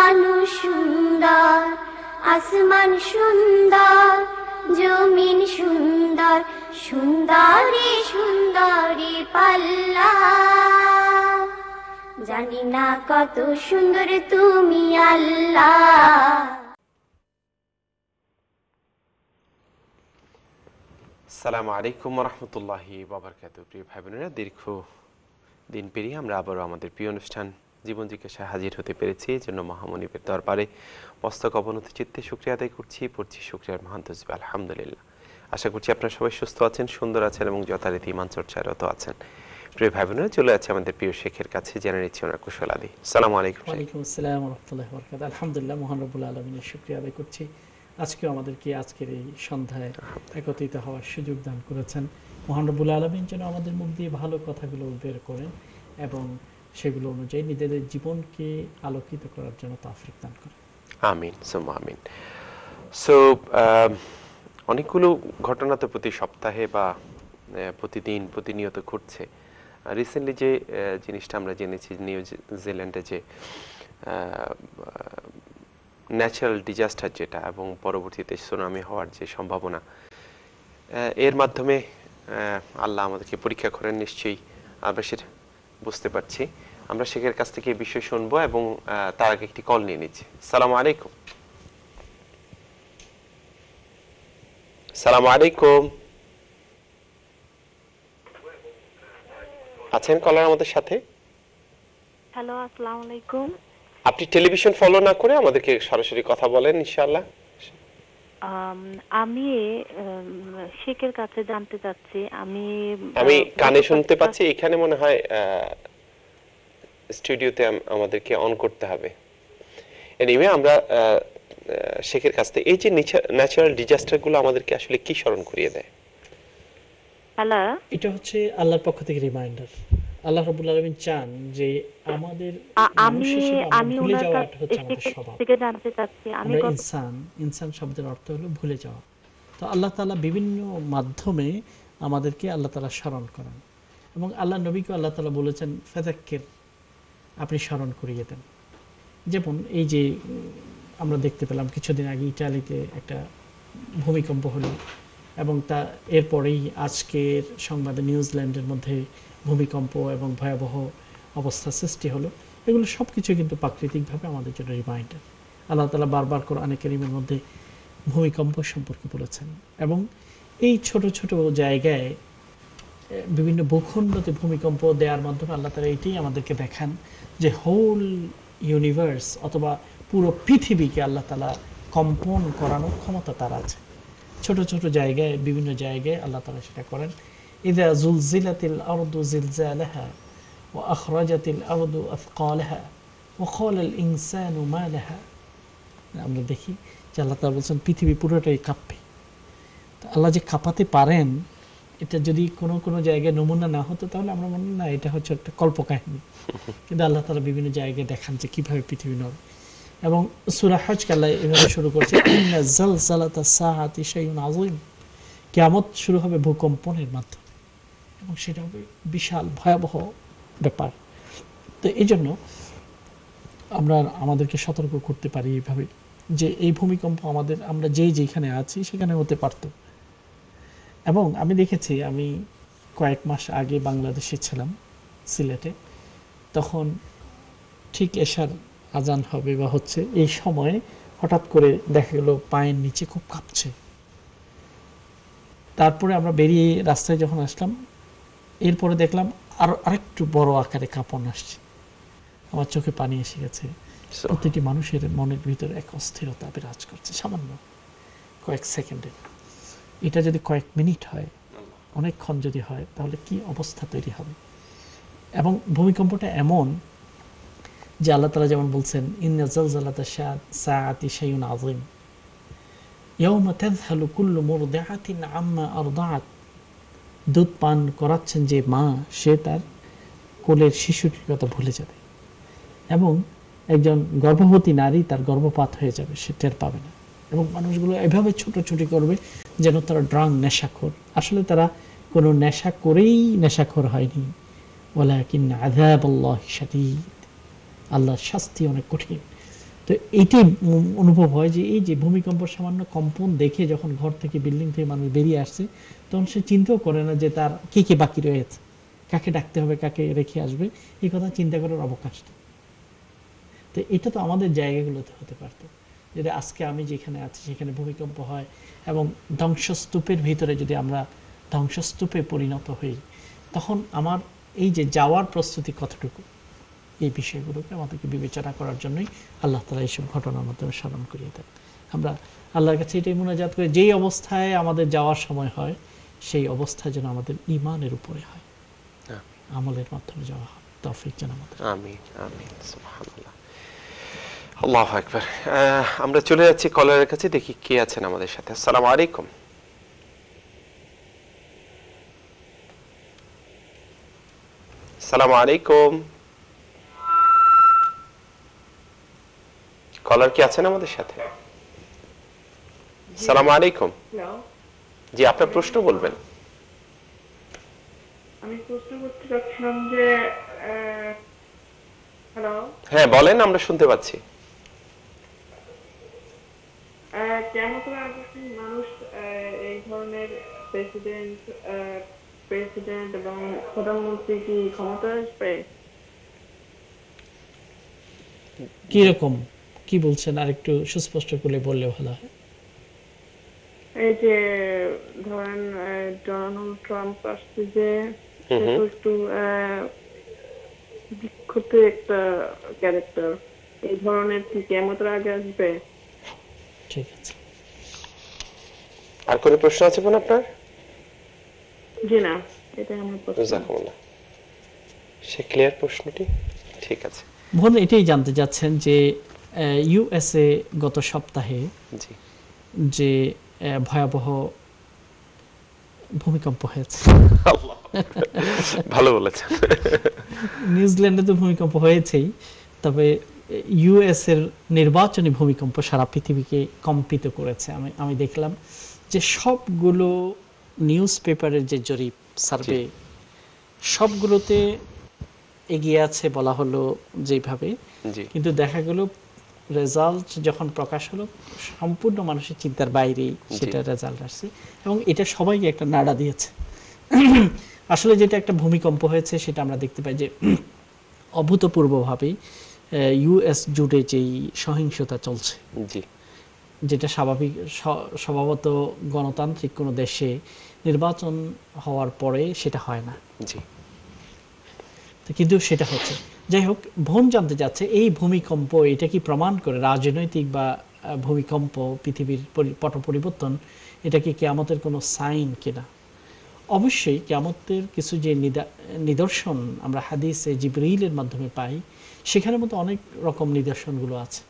মানুষ সুন্দর, আসমান সুন্দর, জমিন সুন্দর, সুন্দরী সুন্দরী পাল্লা। জানি না কত সুন্দর তুমি আল্লাহ। আসসালামু আলাইকুম ওয়া রাহমাতুল্লাহি ওয়া বারাকাতুহু। প্রিয় ভাই বোনেরা, দীর্ঘ দিন পেরিয়ে আমরা আবারও আমাদের প্রিয় অনুষ্ঠান জীবন জিজ্ঞাসায় হাজির হতে পেরেছি। এই জন্য মহামনিবের দরবারে মস্তক অবনত চিত্তে শুকরিয়া আদায় করছি, পড়ছি শুকরিয়ার মহান তসবিহ আলহামদুলিল্লাহ। আশা করছি আপনারা সবাই সুস্থ আছেন, সুন্দর আছেন এবং যথারীতি ঈমান চর্চারত আছেন। প্রিয় ভাই বোনেরা, চলে আছে আমাদের প্রিয় শেখের কাছে, জেনে নিচ্ছি ওনার কুশলাদি। আসসালামু আলাইকুম। ওয়ালাইকুম আসসালাম ওয়া রাহমাতুল্লাহি ওয়া বারাকাতুহু। আলহামদুলিল্লাহ, মহান রব্বুল আলামিনের শুকরিয়া আদায় করছি। আজকেও আমাদেরকে আজকের এই সন্ধ্যায় একত্রিত হওয়ার সুযোগ দান করেছেন। মহান রব্বুল আলামিন যেন আমাদের মুখ দিয়ে ভালো কথাগুলো বের করেন এবং সেগুলো অনুযায়ী নিজেদের জীবনকে আলোকিত করার জন্য তৌফিক দান করেন। আমিন সুম্মা আমিন। সো অনেকগুলো ঘটনা তো প্রতি সপ্তাহে বা প্রতিদিন প্রতিনিয়ত ঘটছে। রিসেন্টলি যে জিনিসটা আমরা জেনেছি, নিউজিল্যান্ডে যে ন্যাচারাল ডিজাস্টার যেটা এবং পরবর্তীতে সুনামি হওয়ার যে সম্ভাবনা, এর মাধ্যমে আল্লাহ আমাদেরকে পরীক্ষা করেন নিশ্চয়ই, আমরা সেটা বুঝতে পারছি। আমরা শেখের কাছ থেকে এই বিষয় শুনবো এবং তার আগে একটি কল নিয়ে নিচ্ছি। আসসালামু আলাইকুম। আসসালামু আলাইকুম। আছেন কলার আমাদের সাথে? হ্যালো, আসসালামু আলাইকুম। আপনি টেলিভিশন ফলো না করে আমাদেরকে সরাসরি কথা বলেন ইনশাআল্লাহ। আমি শেখের কাছে জানতে চাচ্ছি, আমি কানে শুনতে পাচ্ছি, এখানে মনে হয় স্টুডিওতে আমাদেরকে অন করতে হবে। এনিওয়ে, আমরা শেখের কাছ থেকে এই যে ন্যাচারাল ডিজাস্টার গুলো আমাদেরকে আসলে কি স্মরণ করিয়ে দেয়? হ্যালো, এটা হচ্ছে আল্লাহর পক্ষ থেকে রিমাইন্ডার। আল্লাহ রাব্বুল আলামিন চান যে আমাদের আমি ভুলে ওনার যাওয়াটা হচ্ছে আমাদের কাছ স্বভাব। থেকে জানতে চাচ্ছি, আমরা ইনসান শব্দের অর্থ হলো ভুলে যাওয়া। তো আল্লাহ তাআলা বিভিন্ন মাধ্যমে আমাদেরকে আল্লাহ তাআলা স্মরণ করেন এবং আল্লাহ নবীকে আল্লাহ তাআলা বলেছেন ফাযাক্কির, আপনি স্মরণ করিয়ে দেন। যেমন এই যে আমরা দেখতে পেলাম কিছুদিন আগে ইটালিতে একটা ভূমিকম্প হলো এবং তা এরপরেই আজকের সংবাদে নিউজিল্যান্ডের মধ্যে ভূমিকম্প এবং ভয়াবহ অবস্থা সৃষ্টি হলো। এগুলো সব কিছু কিন্তু প্রাকৃতিকভাবে আমাদের জন্য রিমাইন্ডার। আল্লাহ তাআলা বারবার কোরআনে কারীমের মধ্যে ভূমিকম্প সম্পর্কে বলেছেন এবং এই ছোট ছোট জায়গায় বিভিন্ন ভূখণ্ডতে ভূমিকম্প দেওয়ার মাধ্যমে আল্লাহ তাআলা এটাই আমাদেরকে দেখান যে হোল ইউনিভার্স অথবা পুরো পৃথিবীকে আল্লাহ তাআলা কম্পন করানোর ক্ষমতা তার আছে। ছোট ছোট জায়গায়, বিভিন্ন জায়গায় আল্লাহ তাআলা সেটা করেন। ইযা যুলজিলাতিল আরদু জিলজালাহা ওয়া আখরাজাতিল আরদু আথকালাহা ওয়া ক্বালাল ইনসানু মা লাহা। আমরা দেখি যে আল্লাহ তাআলা বলেন পৃথিবী পুরোটাই কাঁপবে। তো আল্লাহ যে কাঁপাতে পারেন, এটা যদি কোনো জায়গায় নমুনা না হতো তাহলে আমরা মনে না এটা হচ্ছে একটা কল্পকাহিনী, কিন্তু আল্লাহ তাআলা বিভিন্ন জায়গায় দেখান যে কিভাবে পৃথিবী নড়ে। এবং সূরা হজ আল্লাহ এভাবে শুরু করছে, ইন্না যালযালাতা সাআতি শাইউন আযীম, কিয়ামত শুরু হবে ভূকম্পনের মাধ্যমে এবং সেটা হবে বিশাল ভয়াবহ ব্যাপার। তো এই জন্য আমরা আমাদেরকে সতর্ক করতে পারি এইভাবে যে এই ভূমিকম্প আমরা যেখানে আছি সেখানে হতে পারত। এবং আমি দেখেছি, আমি কয়েক মাস আগে বাংলাদেশে ছিলাম, সিলেটে। তখন ঠিক এশার আজান হবে বা হচ্ছে এই সময়ে হঠাৎ করে দেখা গেল পায়ের নিচে খুব কাঁপছে। তারপরে আমরা বেরিয়ে রাস্তায় যখন আসলাম, এরপরে দেখলাম আরেকটু বড় আকারে কাঁপন আসছে। আমার চোখে পানি এসে গেছে। প্রতিটি মানুষের মনের ভিতরে এক অস্থিরতা বিরাজ করছে সামান্য কয়েক সেকেন্ডে। এটা যদি কয়েক মিনিট হয়, অনেকক্ষণ যদি হয়, তাহলে কি অবস্থা তৈরি হবে। এবং ভূমিকম্পটা এমন যে আল্লাহ তাআলা যেমন বলছেন, ইন্না যালযালাতা সাআতি শাইউন আযীম ইয়াওমা তাযহালু কুল্লু মুরদিআতিন আম্মা আরদাআত। দুধ পান করাচ্ছেন যে মা, সে তার কোলের শিশুটির কথা ভুলে যাবে এবং একজন গর্ভবতী নারী তার গর্ভপাত হয়ে যাবে, সে টের পাবে না। এবং মানুষগুলো এভাবে ছুটোছুটি করবে যেন তারা নেশাখোর। আসলে তারা কোনো নেশা করেই নেশাখোর হয়নি। ওয়ালাকিন আযাবাল্লাহি শাদীদ, আল্লাহর শাস্তি অনেক কঠিন। তো এইটাই অনুভব হয় যে এই যে ভূমিকম্প সামান্য কম্পন দেখে যখন ঘর থেকে বিল্ডিং থেকে মানুষ বেরিয়ে আসছে, তখন সে চিন্তাও করে না যে তার কে কে বাকি রয়েছে, কাকে ডাকতে হবে, কাকে রেখে আসবে, এই কথা চিন্তা করার অবকাশ নেই। তো এটা তো আমাদের জায়গাগুলোতে হতে পারতো, যদি আজকে আমি যেখানে আছি সেখানে ভূমিকম্প হয় এবং ধ্বংসস্তূপের ভিতরে যদি আমরা ধ্বংসস্তূপে পরিণত হই, তখন আমার এই যে যাওয়ার প্রস্তুতি কতটুকু, এই বিষয়গুলোকে আমাদেরকে বিবেচনা করার জন্যই আল্লাহ তাআলা এইসব ঘটনার মাধ্যমে স্মরণ করিয়ে দেন। আমরা আল্লাহর কাছে এটাই মুনাজাত করি, যেই অবস্থায় আমাদের যাওয়ার সময় হয় সেই অবস্থা যেন আমাদের ঈমানের উপরে হয়, আমলের মাধ্যমে যাওয়া হয়। তৌফিক যেন আমাদের। আমিন আমিন সুবহানাল্লাহ, আল্লাহু আকবার। আমরা চলে যাচ্ছি কলারের কাছে, দেখি কে আছেন আমাদের সাথে। আসসালামু আলাইকুম। আসসালামু আলাইকুম, কলার কি আছেন আমাদের সাথে? আসসালামু আলাইকুম। জি, আপনার প্রশ্ন বলবেন। আমি প্রশ্ন করতে চাচ্ছিলাম যে হ্যালো, হ্যাঁ বলেন, আমরা শুনতে পাচ্ছি। কেমন করে মানুষ এই ধরনের প্রেসিডেন্ট এবং প্রধানমন্ত্রী কি ক্ষমতা আসবে? কি রকম, কি বলছেন আর একটু সুস্পষ্ট করে বললে ভালো হয়। এই যে ধরেন ডোনাল্ড ট্রাম্প আসছে, যে একটু বিক্ষত একটা ক্যারেক্টার, এই ধরনের কি কেমতের আগে আসবে? ঠিক আছে। আর কোনো প্রশ্ন আছে কোন আপনার? জি না, এটাই আমার প্রশ্ন। জাযাকুমুল্লাহ, সে ক্লিয়ার প্রশ্নটি? ঠিক আছে। বোন এটাই জানতে যাচ্ছেন যে ইউএসএ গত সপ্তাহে জি যে ভয়াবহ ভূমিকম্প হয়েছে। ভালো বলেছেন। নিউজিল্যান্ডে তো ভূমিকম্প হয়েছেই, তবে ইউএস এর নির্বাচনী ভূমিকম্প সারা পৃথিবীকে কম্পিত করেছে। আমি দেখলাম যে সবগুলো নিউজ পেপারের যে জরিপ সার্ভে, সবগুলোতে এগিয়ে আছে বলা হলো যেভাবে, কিন্তু দেখা গেল রেজাল্ট যখন প্রকাশ হলো সম্পূর্ণ মানুষের চিন্তার বাইরেই সেটা রেজাল্ট আসছে, এবং এটা সবাইকে একটা নাড়া দিয়েছে। আসলে যেটা একটা ভূমিকম্প হয়েছে সেটা আমরা দেখতে পাই যে অভূতপূর্বভাবে ইউএস জুড়ে যেই সহিংসতা চলছে, যেটা স্বভাবত গণতান্ত্রিক কোনো দেশে নির্বাচন হওয়ার পরে সেটা হয় না, কিন্তু সেটা হচ্ছে। যাই হোক, বোন জানতে যাচ্ছে এই ভূমিকম্প এটা কি প্রমাণ করে রাজনৈতিক বা ভূমিকম্প, পৃথিবীর পট পরিবর্তন, এটা কি কিয়ামতের কোনো সাইন কিনা? অবশ্যই কিয়ামতের কিছু যে নিদর্শন আমরা হাদিসে জিবরীলের মাধ্যমে পাই, সেখানের মতো অনেক রকম নিদর্শনগুলো আছে।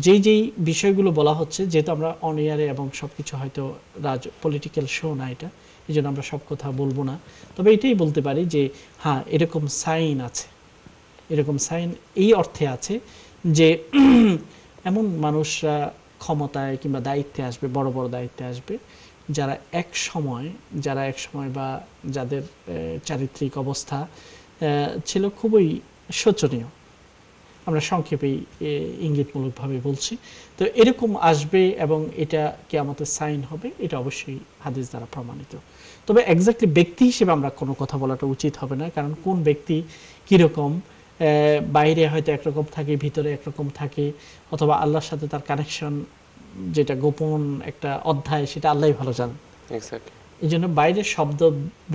যেই বিষয়গুলো বলা হচ্ছে, যেহেতু আমরা অন এয়ারে এবং সবকিছু হয়তো পলিটিক্যাল শো না এটা, এই জন্য আমরা সব কথা বলবো না, তবে এটাই বলতে পারি যে হ্যাঁ, এরকম সাইন আছে। এরকম সাইন এই অর্থে আছে যে এমন মানুষরা ক্ষমতায় কিংবা দায়িত্বে আসবে, বড় বড় দায়িত্বে আসবে, যারা এক সময় বা যাদের চারিত্রিক অবস্থা ছিল খুবই শোচনীয়। আমরা সংক্ষেপেই ইঙ্গিতমূলকভাবে বলছি। তো এরকম আসবে এবং এটা কিয়ামতের সাইন হবে, এটা অবশ্যই হাদিস দ্বারা প্রমাণিত। তবে এক্স্যাক্টলি ব্যক্তি হিসেবে আমরা কোনো কথা বলাটা উচিত হবে না, কারণ কোন ব্যক্তি কীরকম, বাইরে হয়তো একরকম থাকে, ভিতরে একরকম থাকে, অথবা আল্লাহর সাথে তার কানেকশন যেটা গোপন একটা অধ্যায়, সেটা আল্লাহই ভালো জানেন। এই জন্য বাইরের শব্দ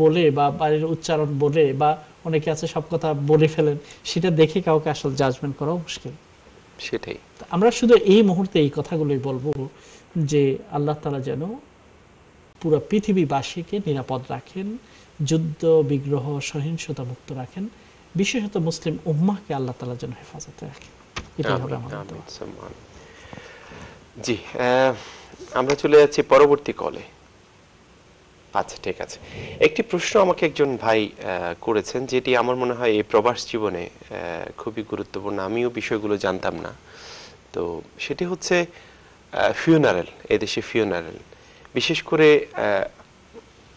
বলে বা বাইরের উচ্চারণ বলে, বা অনেকে আছে সব কথা বলে ফেলেন, সেটা দেখে কাউকে আসলে জাজমেন্ট করাও মুশকিল। সেটাই আমরা শুধু এই মুহূর্তে এই কথাগুলোই বলবো যে আল্লাহ তাআলা যেন পুরো পৃথিবীবাসীকে নিরাপদ রাখেন, যুদ্ধ বিগ্রহ সহিংসতা মুক্ত রাখেন, বিশেষত মুসলিম উম্মাহকে আল্লাহ তাআলা যেন হেফাজতে রাখেন। এটাই হবে আমাদের দোয়া। জি, আমরা চলে যাচ্ছি পরবর্তী কলে। আচ্ছা, ঠিক আছে। একটি প্রশ্ন আমাকে একজন ভাই করেছেন, যেটি আমার মনে হয় এই প্রবাস জীবনে খুবই গুরুত্বপূর্ণ। আমিও বিষয়গুলো জানতাম না। তো সেটি হচ্ছে ফিউনারেল, এদেশে ফিউনারেল, বিশেষ করে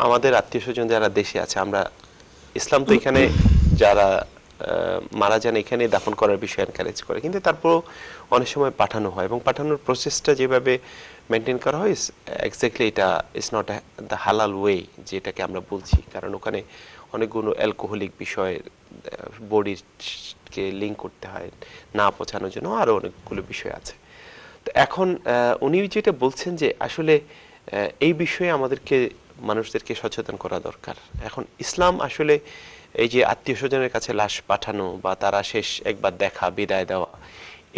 আমাদের আত্মীয় স্বজন যারা দেশে আছে, আমরা ইসলাম তো এখানে যারা মারা যান এখানে দাফন করার বিষয়ে এনকারেজ করে, কিন্তু তারপরও অনেক সময় পাঠানো হয় এবং পাঠানোর প্রসেসটা যেভাবে মেনটেন করা হয় এক্স্যাক্টলি এটা ইজ নট দ্য হালাল ওয়ে যেটাকে আমরা বলছি, কারণ ওখানে অনেকগুলো অ্যালকোহলিক বিষয় বডিকে লিঙ্ক করতে হয় না পচানোর জন্য, আরও অনেকগুলো বিষয় আছে। তো এখন উনি যেটা বলছেন যে আসলে এই বিষয়ে আমাদেরকে মানুষদেরকে সচেতন করা দরকার। এখন ইসলাম আসলে এই যে আত্মীয় স্বজনের কাছে লাশ পাঠানো বা তারা শেষ একবার দেখা বিদায় দেওয়া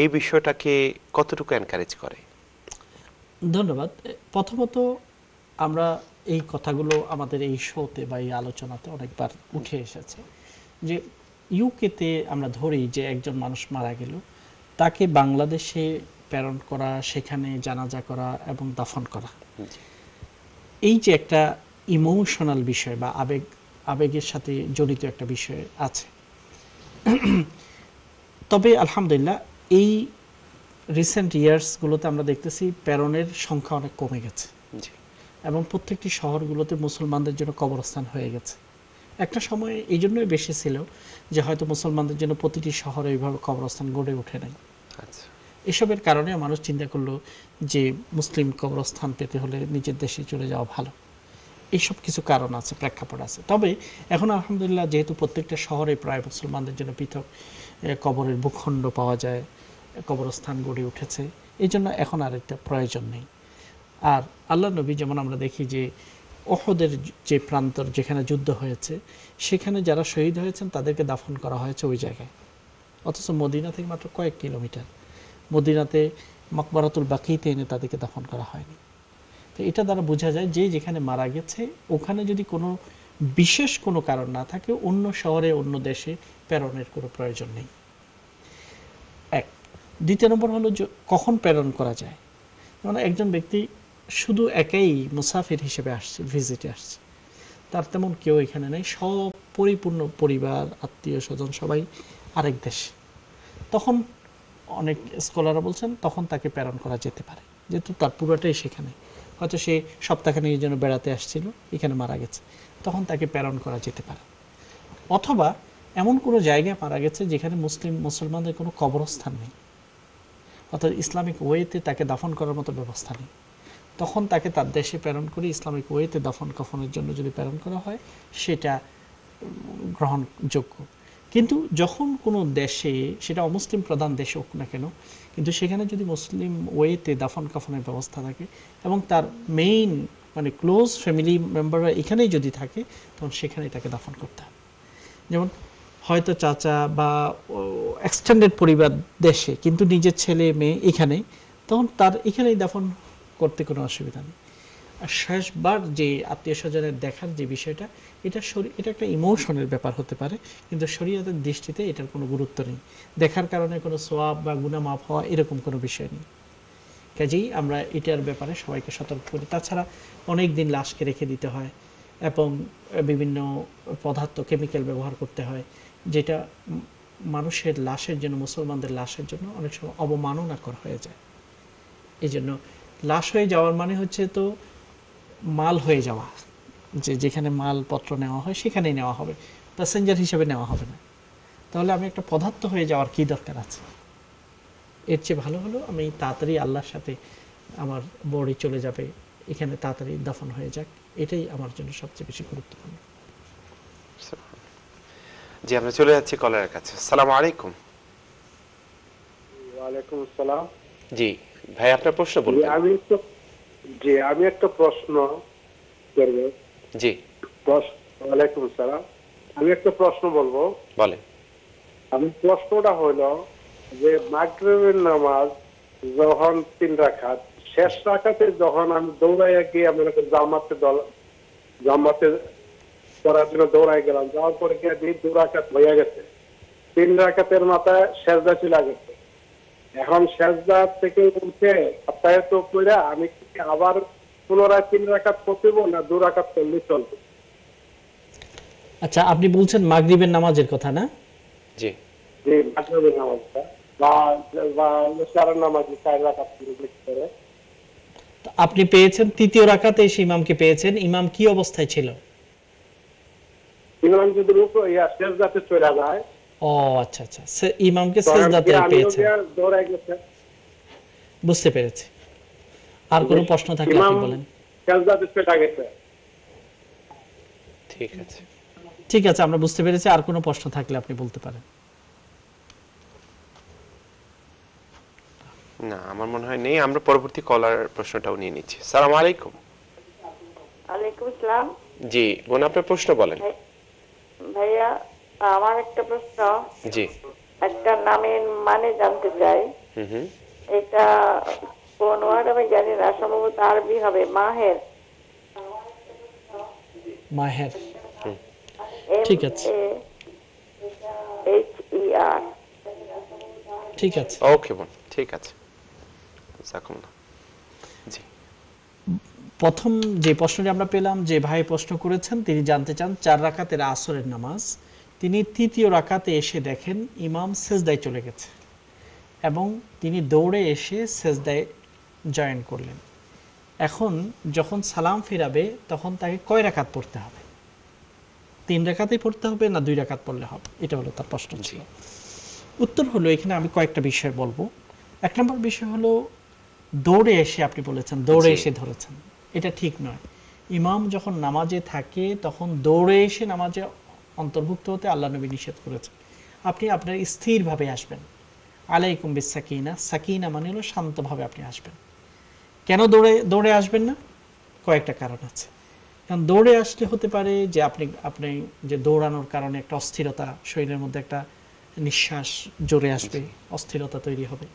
এই বিষয়টাকে কতটুকু এনকারেজ করে? ধন্যবাদ। প্রথমত আমরা এই কথাগুলো আমাদের এই শোতে বা এই আলোচনাতে অনেকবার উঠে এসেছে যে ইউকেতে আমরা ধরি যে একজন মানুষ মারা গেল, তাকে বাংলাদেশে প্রেরণ করা, সেখানে জানাজা করা এবং দাফন করা, এই যে একটা ইমোশনাল বিষয় বা আবেগের সাথে জড়িত একটা বিষয় আছে। তবে আলহামদুলিল্লাহ এই রিসেন্ট ইয়ার্সগুলোতে আমরা দেখতেছি প্রেরণের সংখ্যা অনেক কমে গেছে এবং প্রত্যেকটি শহরগুলোতে মুসলমানদের জন্য কবরস্থান হয়ে গেছে। একটা সময় এই জন্যই বেশি ছিল যে হয়তো মুসলমানদের জন্য প্রতিটি শহরে এইভাবে কবরস্থান গড়ে ওঠে নাই। এসবের কারণে মানুষ চিন্তা করলো যে মুসলিম কবরস্থান পেতে হলে নিজের দেশে চলে যাওয়া ভালো। এইসব কিছু কারণ আছে, প্রেক্ষাপট আছে। তবে এখন আলহামদুলিল্লাহ যেহেতু প্রত্যেকটা শহরে প্রায় মুসলমানদের জন্য পৃথক কবরের ভূখণ্ড পাওয়া যায়, কবরস্থান গড়ে উঠেছে, এই জন্য এখন আর একটা প্রয়োজন নেই। আর আল্লাহ নবী যেমন আমরা দেখি যে ওহদের যে প্রান্তর যেখানে যুদ্ধ হয়েছে সেখানে যারা শহীদ হয়েছেন তাদেরকে দাফন করা হয়েছে ওই জায়গায়, অথচ মদিনা থেকে মাত্র কয়েক কিলোমিটার, মদিনাতে মকবরাতুল বাকিতে এনে তাদেরকে দাফন করা হয়নি। তো এটা দ্বারা বোঝা যায় যে যেখানে মারা গেছে ওখানে যদি কোনো বিশেষ কোনো কারণ না থাকে অন্য শহরে অন্য দেশে প্রেরণের কোনো প্রয়োজন নেই। এক। দ্বিতীয় নম্বর হলো কখন প্রেরণ করা যায়। মানে একজন ব্যক্তি শুধু একাই মুসাফির হিসেবে আসছে, ভিজিটে আসছে, তার তেমন কেউ এখানে নেই, সব পরিপূর্ণ পরিবার আত্মীয় স্বজন সবাই আরেক দেশে, তখন অনেক স্কলাররা বলছেন তখন তাকে প্রেরণ করা যেতে পারে, যেহেতু তার পুরোটাই সেখানে, হয়তো সে সপ্তাহখানেকের জন্য বেড়াতে আসছিল, এখানে মারা গেছে, তখন তাকে প্রেরণ করা যেতে পারে। অথবা এমন কোনো জায়গায় মারা গেছে যেখানে মুসলমানদের কোনো কবরস্থান নেই, অর্থাৎ ইসলামিক ওয়েতে তাকে দাফন করার মতো ব্যবস্থা নেই, তখন তাকে তার দেশে প্রেরণ করে ইসলামিক ওয়েতে দাফন কাফনের জন্য যদি প্রেরণ করা হয় সেটা গ্রহণযোগ্য। কিন্তু যখন কোনো দেশে, সেটা অমুসলিম প্রধান দেশ হোক না কেন, কিন্তু সেখানে যদি মুসলিম ওয়েতে দাফন কাফনের ব্যবস্থা থাকে এবং তার মেইন মানে ক্লোজ ফ্যামিলি মেম্বাররা এখানেই যদি থাকে তখন সেখানেই তাকে দাফন করতে হবে। যেমন হয়তো চাচা বা এক্সটেন্ডেড পরিবার দেশে কিন্তু নিজের ছেলে মেয়ে এখানে, তখন তার এখানেই দাফন করতে কোনো অসুবিধা নেই। আর শেষবার যে আত্মীয় স্বজনের দেখার যে বিষয়টা, এটা একটা ইমোশনের ব্যাপার হতে পারে, কিন্তু শরীয়তের দৃষ্টিতে এটার কোনো গুরুত্ব নেই। দেখার কারণে কোনো সোয়াব বা গুনাহ মাফ হওয়া এরকম কোনো বিষয় নেই। কাজেই আমরা এটার ব্যাপারে সবাইকে সতর্ক করি। তাছাড়া অনেক দিন লাশকে রেখে দিতে হয় এবং বিভিন্ন পদার্থ কেমিক্যাল ব্যবহার করতে হয়, যেটা মানুষের লাশের জন্য, মুসলমানদের লাশের জন্য অনেক সময় অবমাননাকর হয়ে যায়। এই জন্য লাশ হয়ে যাওয়ার মানে হচ্ছে তো মাল হয়ে যাওয়া, যে যেখানে মালপত্র নেওয়া হয় সেখানেই নেওয়া হবে, প্যাসেঞ্জার হিসেবে নেওয়া হবে না। তাহলে আমি একটা পদার্থ হয়ে যাওয়ার কি দরকার আছে? এর চেয়ে ভালো হলো আমি তাড়াতাড়ি আল্লাহর সাথে আমার বডি চলে যাবে, এখানে তাড়াতাড়ি দাফন হয়ে যাক, এটাই আমার জন্য সবচেয়ে বেশি গুরুত্বপূর্ণ। জি, আমরা চলে যাচ্ছি কলারের কাছে। আসসালামু আলাইকুম। ওয়ালাইকুম আসসালাম। জি ভাই, আপনার প্রশ্ন বলুন। আমি একটা প্রশ্ন করব। জি। ওয়ালাইকুম আসসালাম। আমি একটা প্রশ্ন বলবো। বলেন। আমি প্রশ্নটা হলো যে মাগরিবের নামাজ যখন 3 রাকাত, শেষ রাকাতে যখন আমি দৌড়াইয়া গিয়ে আমি জামাতে করার জন্য দৌড়াই গেলাম, যাওয়ার পরে গিয়ে 2 রাকাত হয়ে গেছে, 3 রাকাতের মাথায় সেজদা চলে গেছে। এখন সেজদা থেকে উঠে আত্মায়াত করে আমি আবার পুনরায় 3 রাকাত পড়ব না 2 রাকাত পড়লে চলবে? আচ্ছা, আপনি বলছেন মাগরিবের নামাজের কথা না? জি জি, মাগরিবের নামাজটা বা ইশারার নামাজ 4 রাকাত করে আপনি পেয়েছেন তৃতীয় রাকাতে এসে ইমামকে পেয়েছেন, ইমাম কি অবস্থায় ছিল? ইমাম যদি রুকু সেজদাতে চলে যায় ও আচ্ছা আচ্ছা, ইমামকে তখন সেজদাতে গিয়ে আমিও পেয়েছেন, গিয়ে দৌড়াই গেছে। বুঝতে পেরেছি। আর কোনো প্রশ্ন থাকলে ইমাম আপনি বলেন। সেজদাতে চলে গেছে। ঠিক আছে। ঠিক আছে, আমরা বুঝতে পেরেছি। আর কোনো প্রশ্ন থাকলে আপনি বলতে পারেন। না, আমার মনে হয় নেই। আমরা পরবর্তী কলার প্রশ্নটাও নিয়ে নিচ্ছি। সালাম আলাইকুম। ওয়ালাইকুম আসসালাম। জি বোন, আপনার প্রশ্ন বলেন। ভাইয়া, আমার একটা প্রশ্ন, জি। একটা নামের মানে জানতে চাই। হুম। এটা কোন ওয়ার্ড আমি জানি না, সম্ভবত আরবি হবে। মাহের। মাহের, ঠিক আছে, MAHER। ঠিক আছে। ওকে বোন, ঠিক আছে। জাযাকুমুল্লাহ। জি। প্রথম যে প্রশ্নটি আমরা পেলাম, যে ভাই প্রশ্ন করেছেন, তিনি জানতে চান 4 রাকাতের আসরের নামাজ, তিনি তৃতীয় রাকাতে এসে দেখেন ইমাম সেজদায় চলে গেছে এবং তিনি দৌড়ে এসে সেজদায় জয়েন করলেন। এখন যখন সালাম ফিরাবে তখন তাকে কয় রাকাত পড়তে হবে? 3 রাকাতেই পড়তে হবে না 2 রাকাত পড়লে হবে? এটা হলো তার প্রশ্ন ছিল। উত্তর হলো, এখানে আমি কয়েকটা বিষয় বলবো। 1 নম্বর বিষয় হলো, দৌড়ে এসে আপনি বলেছেন দৌড়ে এসে ধরেছেন, এটা ঠিক নয়। ইমাম যখন নামাজে থাকে তখন দৌড়ে এসে নামাজে অন্তর্ভুক্ত হতে আল্লাহ নবী নিষেধ করেছেন। আপনি আপনার স্থিরভাবে আসবেন। আলাইকুম বিসাকিনা, সাকিনা মানে হলো শান্তভাবে আপনি আসবেন। কেন দৌড়ে আসবেন না? কয়েকটা কারণ আছে। কারণ দৌড়ে আসলে হতে পারে যে আপনি যে দৌড়ানোর কারণে একটা অস্থিরতা, শরীরের মধ্যে একটা নিঃশ্বাস জোরে আসবে, অস্থিরতা তৈরি হবে।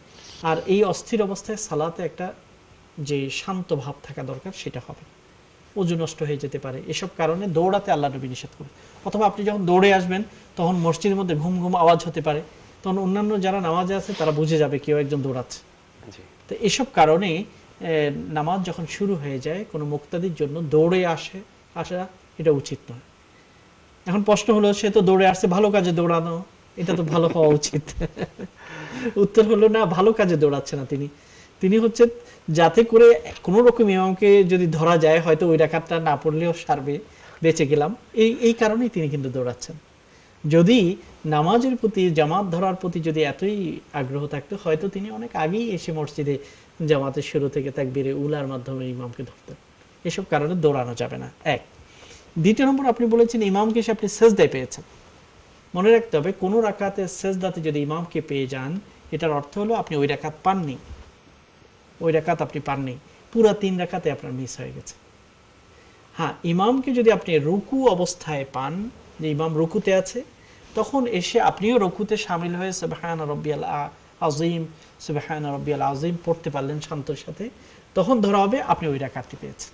আর এই অস্থির অবস্থায় সালাতে একটা যে শান্ত ভাব থাকা দরকার সেটা হবে, ওযু নষ্ট হয়ে যেতে পারে। এসব কারণে দৌড়াতে আল্লাহ নবী নিষেধ করে। অথবা আপনি যখন দৌড়ে আসবেন তখন মসজিদের মধ্যে ঘুম ঘুম আওয়াজ হতে পারে, তখন অন্যান্য যারা নামাজে আছে তারা বুঝে যাবে কেউ একজন দৌড়াচ্ছে। তো এসব কারণে নামাজ যখন শুরু হয়ে যায় কোনো মুক্তাদির জন্য দৌড়ে আসা এটা উচিত নয়। এখন প্রশ্ন হলো, সে তো দৌড়ে আসছে, ভালো কাজে দৌড়ানো, এটা তো ভালো হওয়া উচিত। উত্তর হলো না, ভালো কাজে দৌড়াচ্ছে না তিনি হচ্ছে যাতে করে কোন রকম ইমামকে যদি ধরা যায়, হয়তো ওই রাকাতটা না পড়লেও সারবে, বেঁচে গেলাম, এই কারণেই তিনি কিন্তু দৌড়াচ্ছেন। যদি নামাজের প্রতি, জামাত ধরার প্রতি যদি এতই আগ্রহ থাকতো, হয়তো তিনি অনেক আগেই এসে মসজিদে জামাতের শুরু থেকে তাকবীরে উলার মাধ্যমে ইমামকে ধরতেন। এসব কারণে দৌড়ানো যাবে না। 1। দ্বিতীয় নম্বর, আপনি বলেছেন ইমামকে এসে আপনি সেজদায় পেয়েছেন। মনে রাখতে হবে, কোন রাকাতে সেজদাতে যদি ইমামকে পেয়ে যান, এটার অর্থ হলো আপনি ওই রাকাত পাননি, ওই রাকাত আপনি পাননি, পুরা 3 রাকাতে আপনার মিস হয়ে গেছে। হ্যাঁ, ইমামকে যদি আপনি রুকু অবস্থায় পান, যে ইমাম রুকুতে আছে, তখন এসে আপনিও রুকুতে শামিল হয়ে সুবহান রাব্বিয়াল আযীম, সুবহান রাব্বিয়াল আযীম পড়তে পারলেন শান্তর সাথে, তখন ধরা হবে আপনি ওই রাকাতটি পেয়েছেন।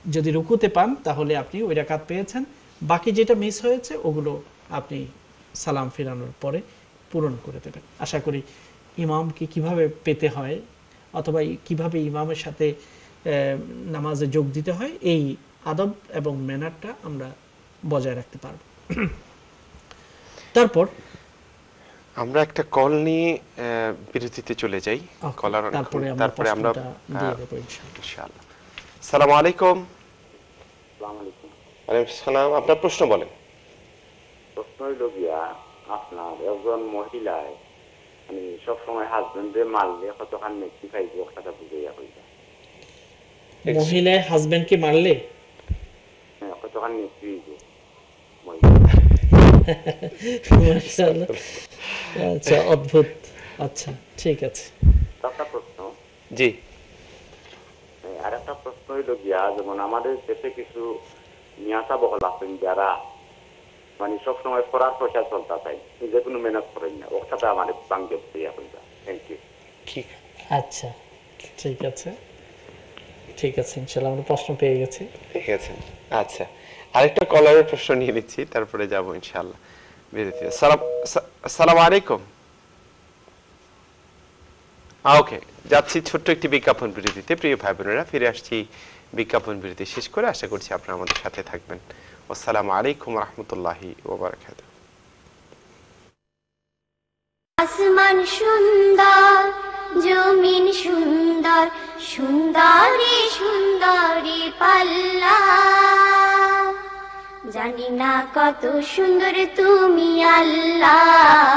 যদি রুকুতে পান তাহলে আপনি ওই রাকাত পেয়েছেন। বাকি যেটা মিস হয়েছে ওগুলো আপনি সালাম ফিরানোর পরে পূরণ করে দেবেন। আশা করি ইমামকে কিভাবে পেতে হয় অথবা কিভাবে ইমামের সাথে নামাজে যোগ দিতে হয়, এই আদব এবং ম্যানারটা আমরা বজায় রাখতে পারব। তারপর আমরা একটা কল নিয়ে বিরতিতে চলে যাই। কলার তারপরে আমরা দিয়ে দেব ইনশাআল্লাহ। আসসালামু আলাইকুম। আসসালামু আলাইকুম। ওয়ালাইকুম সালাম। আপনার প্রশ্ন বলেন। প্রশ্ন হইল গিয়া, আপনার একজন মহিলায় মানে সবসময় হাজবেন্ডে মারলে কতখান নেকি পাইব, কথা বুঝাইয়া কইবা। মহিলায় হাজবেন্ডকে মারলে কতখান নেকি হইব? আচ্ছা, অদ্ভুত। আচ্ছা, ঠিক আছে। একটা প্রশ্ন। জি। আর একটা প্রশ্ন হইল গিয়া, যেমন আমাদের দেশে কিছু নিয়াসা বহল আছেন যারা মানে সবসময় পড়ার প্রচার চলতে চাই, যে কোনো মেহনত করেন না, ওর সাথে আমার বাঙ্গে দিয়া কইবা। Thank you. আচ্ছা, ঠিক আছে, ঠিক আছে, ইনশাআল্লাহ আমরা প্রশ্ন পেয়ে গেছি। ঠিক আছে। আচ্ছা, আরেকটা কলারের প্রশ্ন নিয়ে নিচ্ছি, তারপরে যাব ইনশাআল্লাহ বিরতিতে। আসসালামু আলাইকুম। ওকে, যাচ্ছি ছোট্ট একটি বিজ্ঞাপন বিরতিতে। প্রিয় ভাই বোনেরা, ফিরে আসছি বিজ্ঞাপন বিরতি শেষ করে। আশা করছি আপনারা আমাদের সাথে থাকবেন। আসসালামু আলাইকুম ওয়া রাহমাতুল্লাহি ওয়া বারাকাতুহু। আসমান সুন্দর, জমিন সুন্দর, সুন্দরী সুন্দরী পাল্লা, জানি না কত সুন্দর তুমি আল্লাহ